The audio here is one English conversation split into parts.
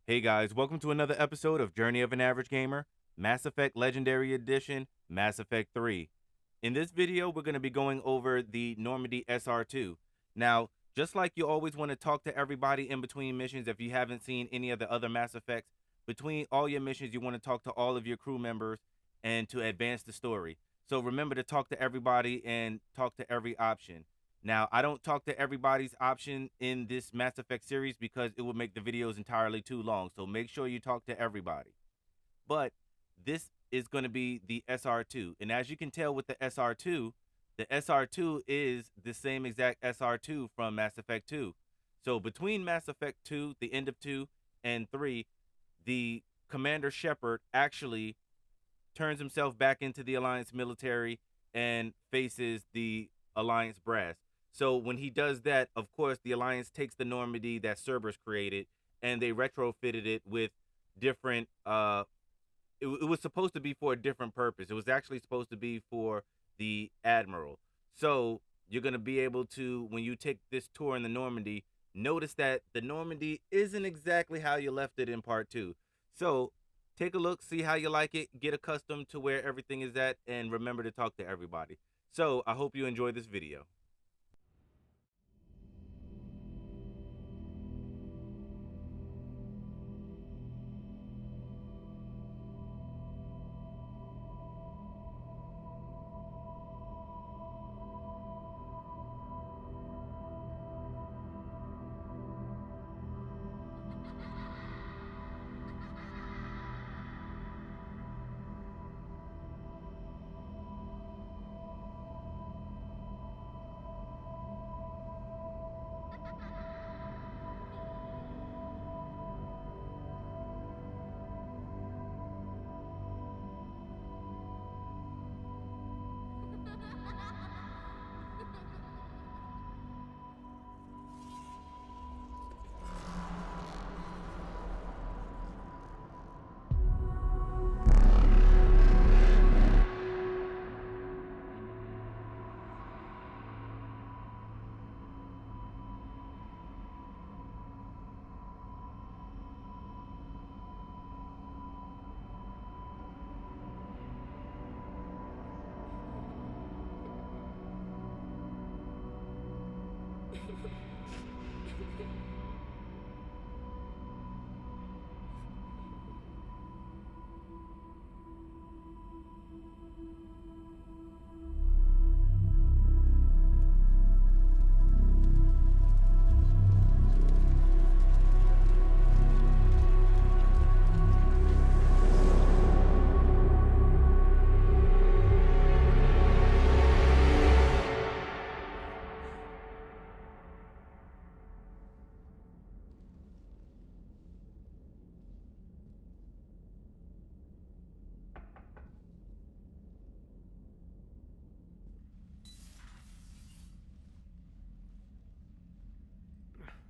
Hey guys, welcome to another episode of Journey of an Average Gamer, Mass Effect Legendary Edition, Mass Effect 3. In this video, we're going to be going over the Normandy SR2. Now, just like you always want to talk to everybody in between missions, if you haven't seen any of the other Mass Effects, between all your missions, you want to talk to all of your crew members and to advance the story. So remember to talk to everybody and talk to every option. Now, I don't talk to everybody's option in this Mass Effect series because it would make the videos entirely too long. So make sure you talk to everybody. But this is going to be the SR2. And as you can tell with the SR2, the SR2 is the same exact SR2 from Mass Effect 2. So between Mass Effect 2, the end of 2, and 3, the Commander Shepard actually turns himself back into the Alliance military and faces the Alliance brass. So when he does that, of course, the Alliance takes the Normandy that Cerberus created and they retrofitted it with different. It was supposed to be for a different purpose. It was actually supposed to be for the Admiral. So you're gonna be able to, when you take this tour in the Normandy, notice that the Normandy isn't exactly how you left it in part two. So take a look, see how you like it, get accustomed to where everything is at, and remember to talk to everybody. So I hope you enjoy this video.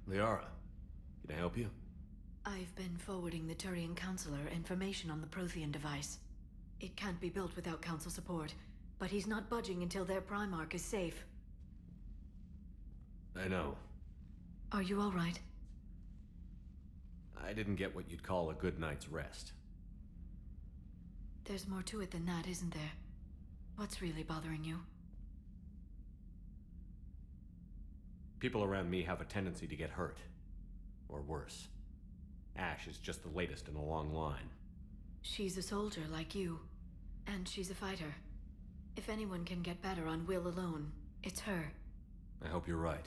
Liara, can I help you? I've been forwarding the Turian Counselor information on the Prothean device. It can't be built without Council support, but he's not budging until their Primarch is safe. I know. Are you all right? I didn't get what you'd call a good night's rest. There's more to it than that, isn't there? What's really bothering you? People around me have a tendency to get hurt. Or worse. Ash is just the latest in a long line. She's a soldier like you, and she's a fighter. If anyone can get better on will alone, it's her. I hope you're right.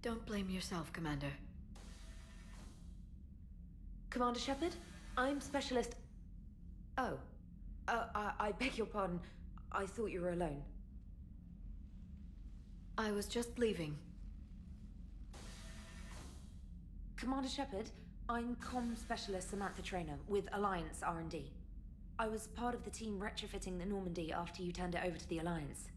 Don't blame yourself, Commander. Commander Shepard, I'm Specialist... Oh. I beg your pardon. I thought you were alone. I was just leaving. Commander Shepard, I'm Comm Specialist Samantha Traynor with Alliance R&D. I was part of the team retrofitting the Normandy after you turned it over to the Alliance.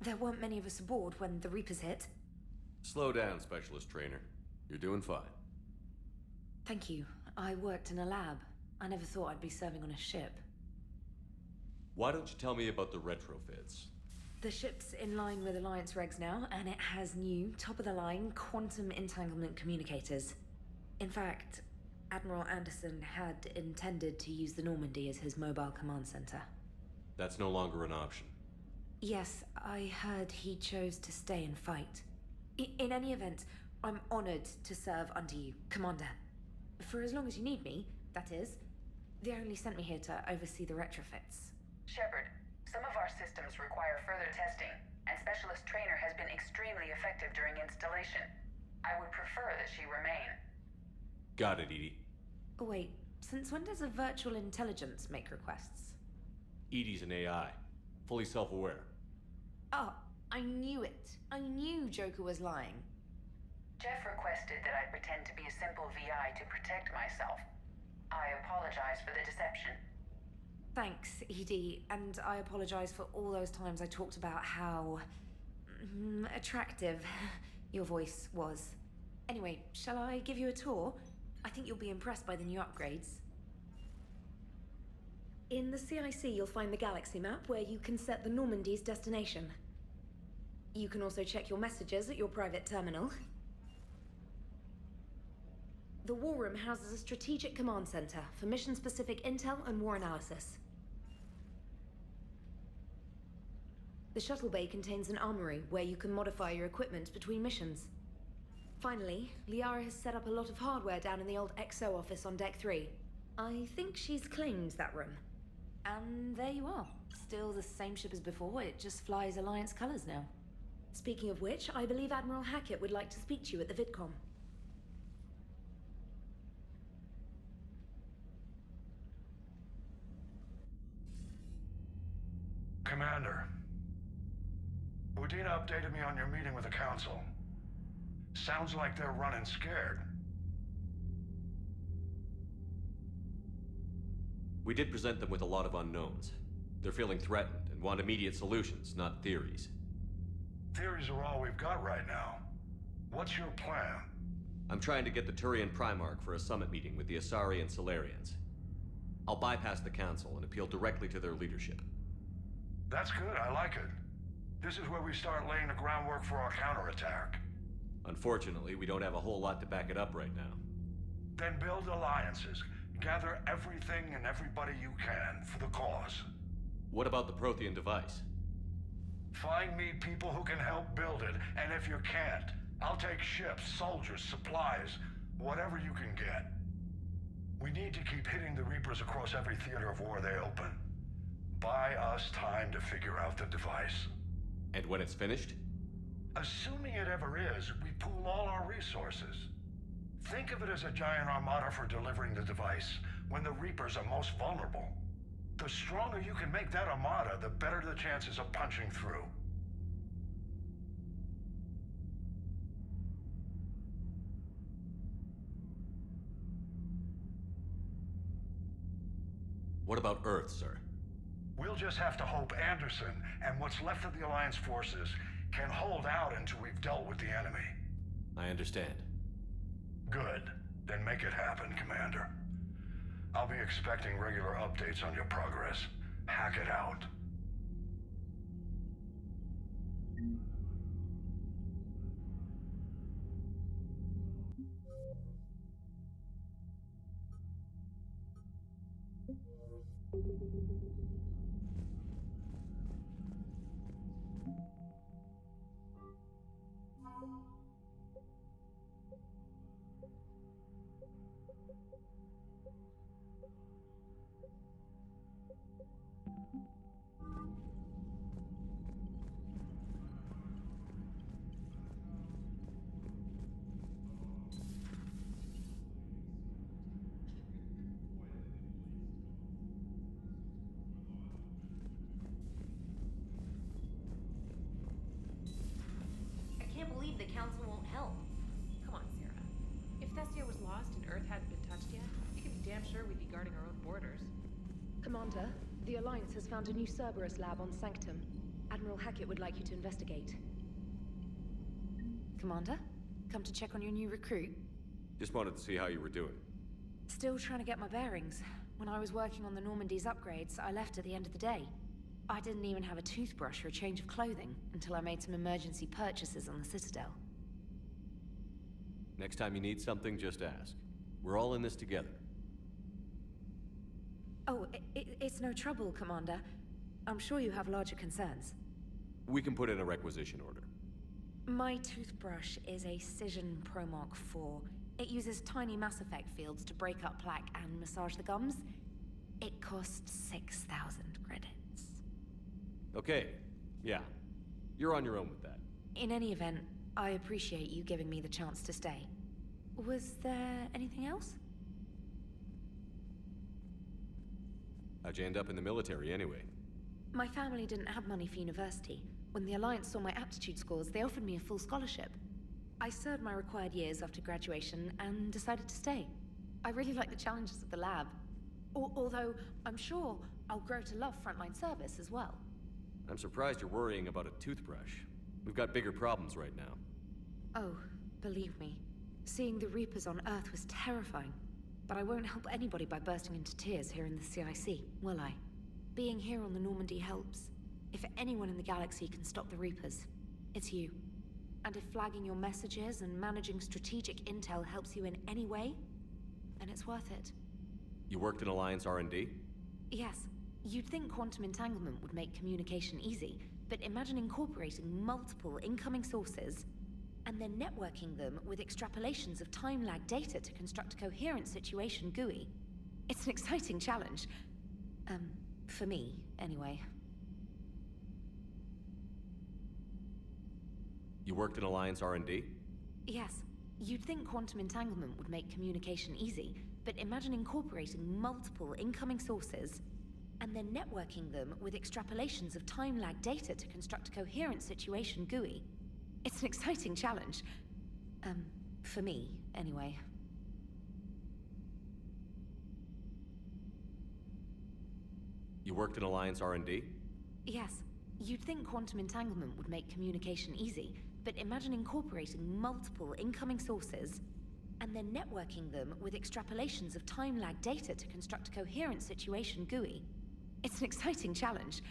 There weren't many of us aboard when the Reapers hit. Slow down, Specialist Trainer. You're doing fine. Thank you. I worked in a lab. I never thought I'd be serving on a ship. Why don't you tell me about the retrofits? The ship's in line with Alliance regs now, and it has new, top-of-the-line quantum entanglement communicators. In fact, Admiral Anderson had intended to use the Normandy as his mobile command center. That's no longer an option. Yes, I heard he chose to stay and fight. In any event, I'm honored to serve under you, Commander. For as long as you need me, that is. They only sent me here to oversee the retrofits. Shepard, some of our systems require further testing, and Specialist Trainer has been extremely effective during installation. I would prefer that she remain. Got it, Edie. Oh, wait, since when does a virtual intelligence make requests? Edie's an AI, fully self-aware. Oh, I knew it. I knew Joker was lying. Jeff requested that I pretend to be a simple VI to protect myself. I apologize for the deception. Thanks, Edie, and I apologize for all those times I talked about how attractive your voice was. Anyway, shall I give you a tour? I think you'll be impressed by the new upgrades. In the CIC, you'll find the galaxy map where you can set the Normandy's destination. You can also check your messages at your private terminal. The War Room houses a strategic command center for mission-specific intel and war analysis. The shuttle bay contains an armory where you can modify your equipment between missions. Finally, Liara has set up a lot of hardware down in the old XO office on Deck 3. I think she's claimed that room. And there you are. Still the same ship as before, it just flies Alliance colors now. Speaking of which, I believe Admiral Hackett would like to speak to you at the VidCom. Commander, Udina updated me on your meeting with the Council. Sounds like they're running scared. We did present them with a lot of unknowns. They're feeling threatened and want immediate solutions, not theories. Theories are all we've got right now. What's your plan? I'm trying to get the Turian Primarch for a summit meeting with the Asari and Solarians. I'll bypass the Council and appeal directly to their leadership. That's good, I like it. This is where we start laying the groundwork for our counterattack. Unfortunately, we don't have a whole lot to back it up right now. Then build alliances. Gather everything and everybody you can for the cause. What about the Prothean device? Find me people who can help build it, and if you can't, I'll take ships, soldiers, supplies, whatever you can get. We need to keep hitting the Reapers across every theater of war they open. Buy us time to figure out the device. And when it's finished? Assuming it ever is, we pool all our resources. Think of it as a giant armada for delivering the device when the Reapers are most vulnerable. The stronger you can make that armada, the better the chances of punching through. What about Earth, sir? We'll just have to hope Anderson and what's left of the Alliance forces can hold out until we've dealt with the enemy. I understand. Good. Then make it happen, Commander. I'll be expecting regular updates on your progress. Hack it out. The Council won't help. Come on, Sarah. If Thessia was lost and Earth hadn't been touched yet, you can be damn sure we'd be guarding our own borders. Commander, the Alliance has found a new Cerberus lab on Sanctum. Admiral Hackett would like you to investigate. Commander, come to check on your new recruit? Just wanted to see how you were doing. Still trying to get my bearings. When I was working on the Normandy's upgrades, I left at the end of the day. I didn't even have a toothbrush or a change of clothing until I made some emergency purchases on the Citadel. Next time you need something, just ask. We're all in this together. Oh, it's no trouble, Commander. I'm sure you have larger concerns. We can put in a requisition order. My toothbrush is a Cision Pro Mark IV. It uses tiny Mass Effect fields to break up plaque and massage the gums. It costs 6,000 credits. Okay, yeah. You're on your own with that. In any event, I appreciate you giving me the chance to stay. Was there anything else? How'd you end up in the military anyway? My family didn't have money for university. When the Alliance saw my aptitude scores, they offered me a full scholarship. I served my required years after graduation and decided to stay. I really like the challenges of the lab. Although, I'm sure I'll grow to love frontline service as well. I'm surprised you're worrying about a toothbrush. We've got bigger problems right now. Oh, believe me. Seeing the Reapers on Earth was terrifying. But I won't help anybody by bursting into tears here in the CIC, will I? Being here on the Normandy helps. If anyone in the galaxy can stop the Reapers, it's you. And if flagging your messages and managing strategic intel helps you in any way, then it's worth it. You worked in Alliance R&D? Yes. You'd think quantum entanglement would make communication easy, but imagine incorporating multiple incoming sources and then networking them with extrapolations of time-lag data to construct a coherent situation GUI. It's an exciting challenge. For me, anyway. You worked in Alliance R&D? Yes. You'd think quantum entanglement would make communication easy, but imagine incorporating multiple incoming sources and then networking them with extrapolations of time-lag data to construct a coherent situation GUI. It's an exciting challenge. For me, anyway. You worked in Alliance R&D? Yes. You'd think quantum entanglement would make communication easy, but imagine incorporating multiple incoming sources and then networking them with extrapolations of time-lag data to construct a coherent situation GUI. It's an exciting challenge.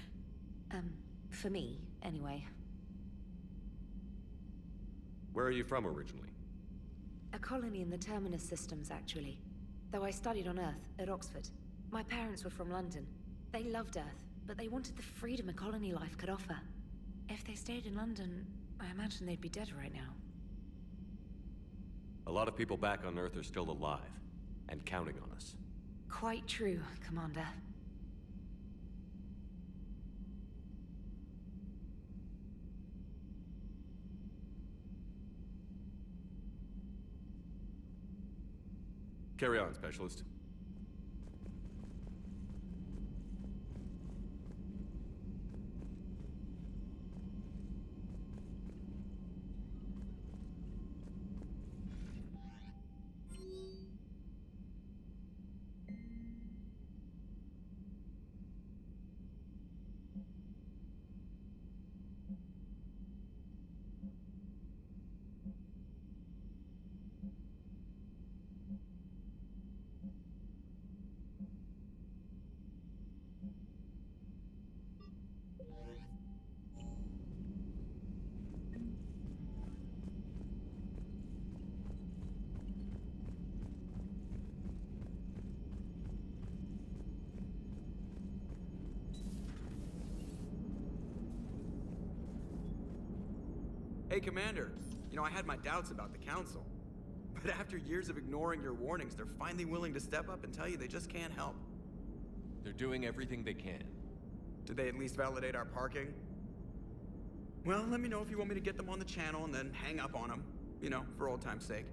For me, anyway. Where are you from originally? A colony in the Terminus systems, actually. Though I studied on Earth, at Oxford. My parents were from London. They loved Earth, but they wanted the freedom a colony life could offer. If they stayed in London, I imagine they'd be dead right now. A lot of people back on Earth are still alive, and counting on us. Quite true, Commander. Carry on, Specialist. Hey, Commander. You know, I had my doubts about the Council. But after years of ignoring your warnings, they're finally willing to step up and tell you they just can't help. They're doing everything they can. Did they at least validate our parking? Well, let me know if you want me to get them on the channel and then hang up on them. You know, for old time's sake.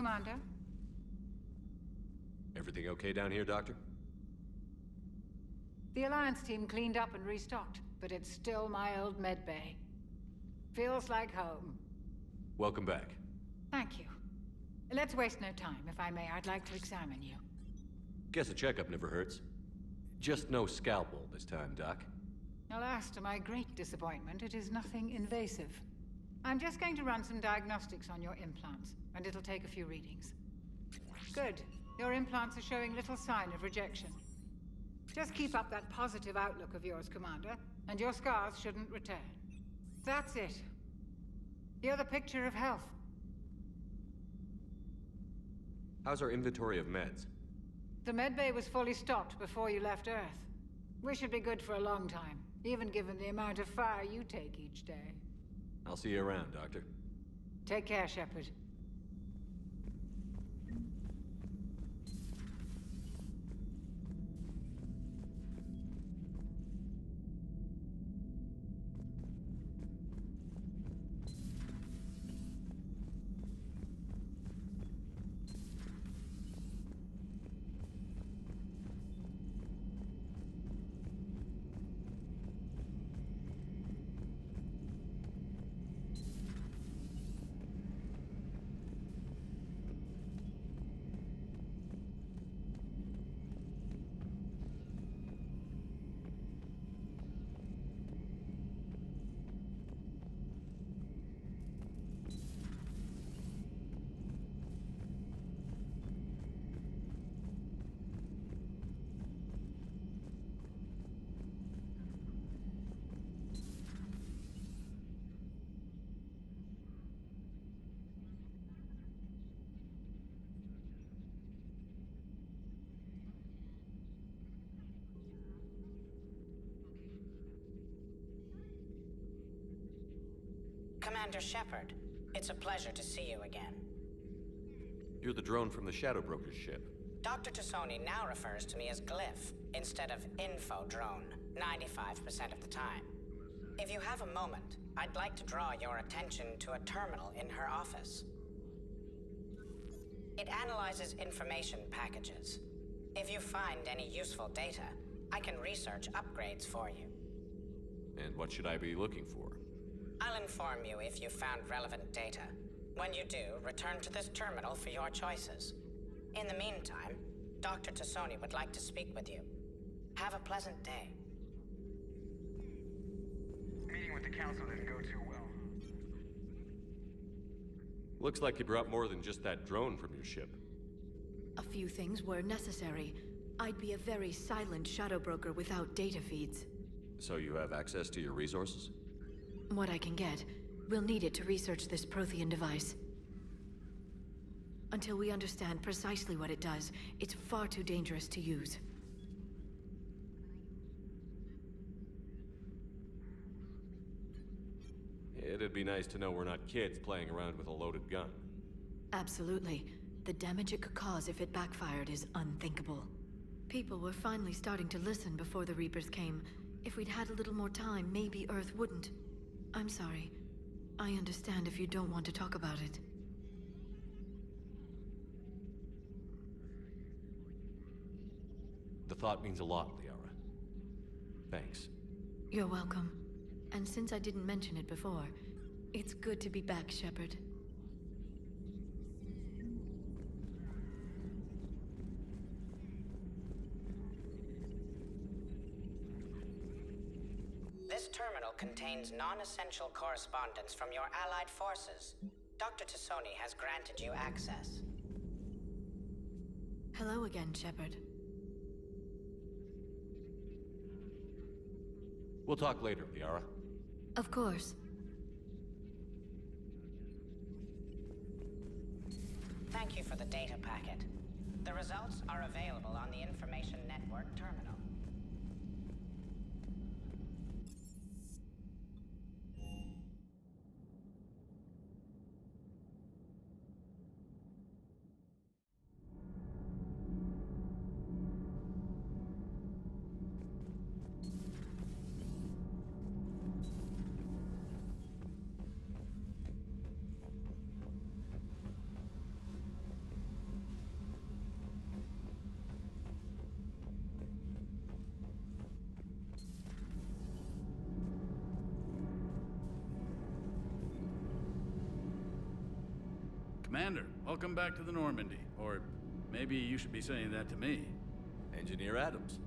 Commander. Everything okay down here, Doctor? The Alliance team cleaned up and restocked, but it's still my old medbay. Feels like home. Welcome back. Thank you. Let's waste no time. If I may, I'd like to examine you. Guess a checkup never hurts. Just no scalpel this time, Doc. Alas, to my great disappointment, it is nothing invasive. I'm just going to run some diagnostics on your implants, and it'll take a few readings. Good. Your implants are showing little sign of rejection. Just keep up that positive outlook of yours, Commander, and your scars shouldn't return. That's it. You're the picture of health. How's our inventory of meds? The medbay was fully stocked before you left Earth. We should be good for a long time, even given the amount of fire you take each day. I'll see you around, Doctor. Take care, Shepard. Commander Shepard, it's a pleasure to see you again. You're the drone from the Shadow Broker's ship. Dr. Tassoni now refers to me as Glyph instead of Info Drone, 95% of the time. If you have a moment, I'd like to draw your attention to a terminal in her office. It analyzes information packages. If you find any useful data, I can research upgrades for you. And what should I be looking for? I'll inform you if you found relevant data. When you do, return to this terminal for your choices. In the meantime, Dr. Tassoni would like to speak with you. Have a pleasant day. Meeting with the council didn't go too well. Looks like you brought more than just that drone from your ship. A few things were necessary. I'd be a very silent shadow broker without data feeds. So you have access to your resources? What I can get. We'll need it to research this Prothean device. Until we understand precisely what it does, it's far too dangerous to use. It'd be nice to know we're not kids playing around with a loaded gun. Absolutely. The damage it could cause if it backfired is unthinkable. People were finally starting to listen before the Reapers came. If we'd had a little more time, maybe Earth wouldn't. I'm sorry. I understand if you don't want to talk about it. The thought means a lot, Liara. Thanks. You're welcome. And since I didn't mention it before, it's good to be back, Shepard. This terminal contains non-essential correspondence from your allied forces. Dr. Tassoni has granted you access. Hello again, Shepard. We'll talk later, Liara. Of course. Thank you for the data packet. The results are available on the Information Network terminal. Commander, welcome back to the Normandy. Or maybe you should be saying that to me. Engineer Adams,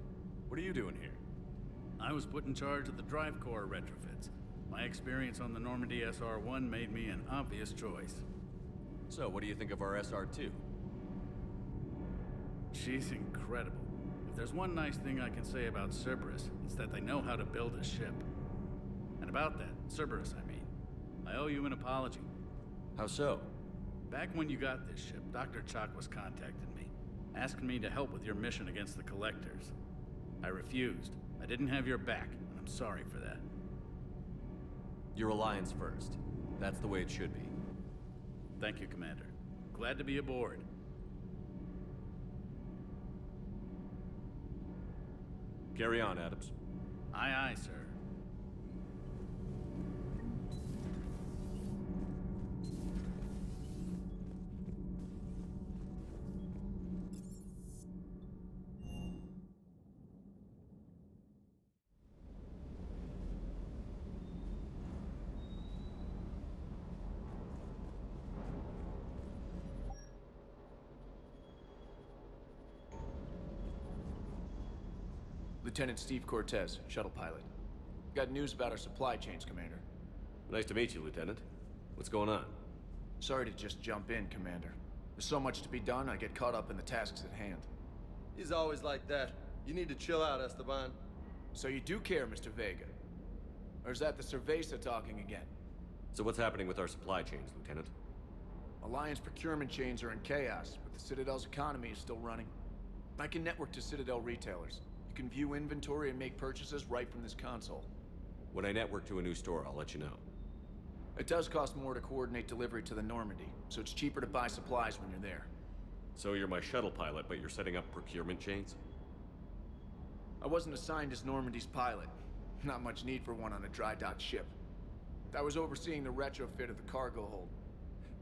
what are you doing here? I was put in charge of the drive core retrofits. My experience on the Normandy SR1 made me an obvious choice. So, what do you think of our SR2? She's incredible. If there's one nice thing I can say about Cerberus, it's that they know how to build a ship. And about that, Cerberus, I mean, I owe you an apology. How so? Back when you got this ship, Dr. Chakwas contacted me, asking me to help with your mission against the Collectors. I refused. I didn't have your back, and I'm sorry for that. Your alliance first. That's the way it should be. Thank you, Commander. Glad to be aboard. Carry on, Adams. Aye, aye, sir. Lieutenant Steve Cortez, shuttle pilot. Got news about our supply chains, Commander. Nice to meet you, Lieutenant. What's going on? Sorry to just jump in, Commander. There's so much to be done, I get caught up in the tasks at hand. He's always like that. You need to chill out, Esteban. So you do care, Mr. Vega? Or is that the Cerveza talking again? So what's happening with our supply chains, Lieutenant? Alliance procurement chains are in chaos, but the Citadel's economy is still running. I can network to Citadel retailers. You can view inventory and make purchases right from this console. When I network to a new store, I'll let you know. It does cost more to coordinate delivery to the Normandy, so it's cheaper to buy supplies when you're there. So you're my shuttle pilot, but you're setting up procurement chains? I wasn't assigned as Normandy's pilot. Not much need for one on a dry dock ship. I was overseeing the retrofit of the cargo hold.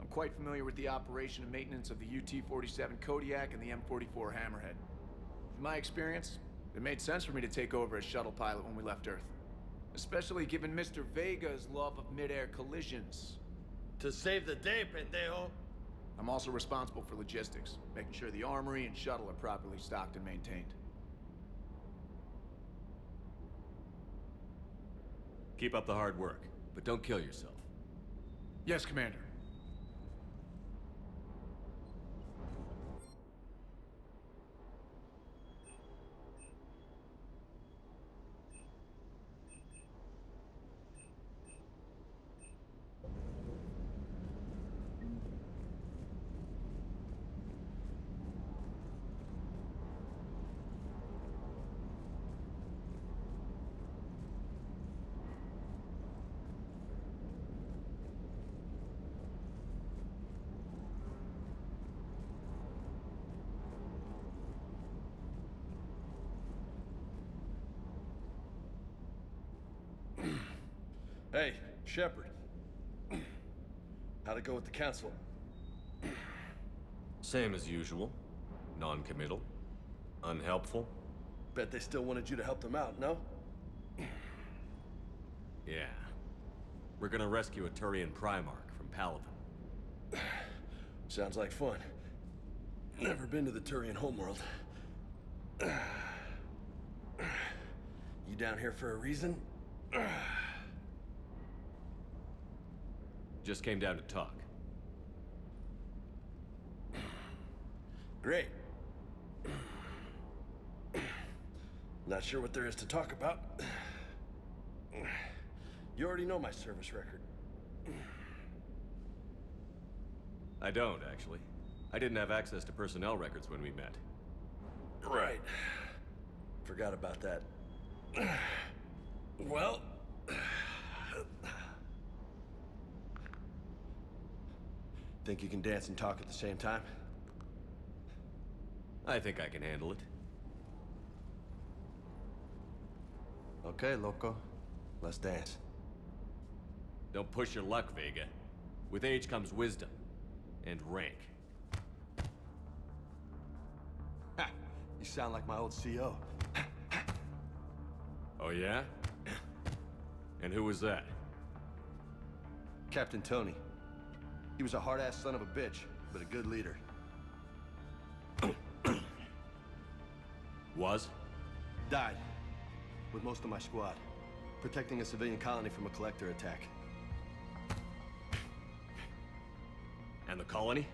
I'm quite familiar with the operation and maintenance of the UT-47 Kodiak and the M44 Hammerhead. In my experience, it made sense for me to take over as shuttle pilot when we left Earth. Especially given Mr. Vega's love of mid-air collisions. To save the day, pendejo. I'm also responsible for logistics, making sure the armory and shuttle are properly stocked and maintained. Keep up the hard work, but don't kill yourself. Yes, Commander. Hey, Shepard. How'd it go with the council? Same as usual. Non-committal. Unhelpful. Bet they still wanted you to help them out, no? Yeah. We're gonna rescue a Turian Primarch from Palaven. Sounds like fun. Never been to the Turian homeworld. You down here for a reason? Just came down to talk. Great. Not sure what there is to talk about. You already know my service record. I don't, actually. I didn't have access to personnel records when we met. Right. Forgot about that. Well... Think you can dance and talk at the same time? I think I can handle it. Okay, loco. Let's dance. Don't push your luck, Vega. With age comes wisdom. And rank. Ha! You sound like my old CO. Oh yeah? And who was that? Captain Tony. He was a hard-ass son of a bitch. but a good leader. Was? Died. With most of my squad. Protecting a civilian colony from a collector attack. And the colony?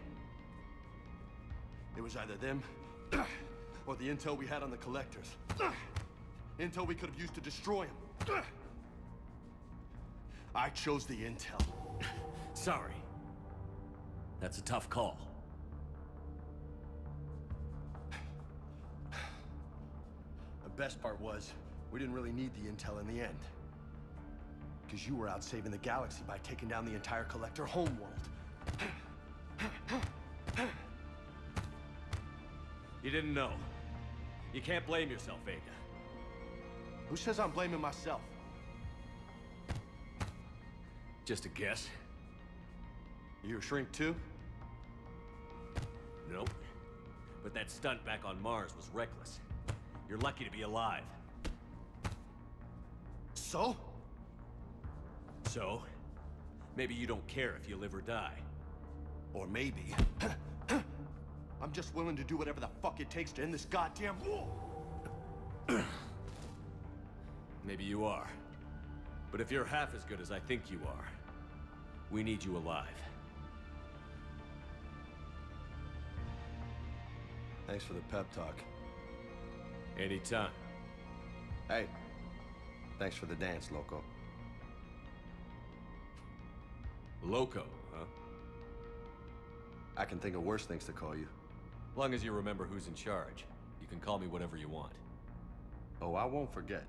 It was either them, or the intel we had on the collectors. Intel we could have used to destroy them. I chose the intel. Sorry. That's a tough call. The best part was, we didn't really need the intel in the end. Because you were out saving the galaxy by taking down the entire collector homeworld. You didn't know. You can't blame yourself, Vega. Who says I'm blaming myself? Just a guess. You a shrink too? Nope. But that stunt back on Mars was reckless. You're lucky to be alive. So? So? Maybe you don't care if you live or die. Or maybe... I'm just willing to do whatever the fuck it takes to end this goddamn war! Maybe you are. But if you're half as good as I think you are, we need you alive. Thanks for the pep talk. Anytime. Hey, thanks for the dance, Loco. Loco, huh? I can think of worse things to call you. Long as you remember who's in charge, you can call me whatever you want. Oh, I won't forget.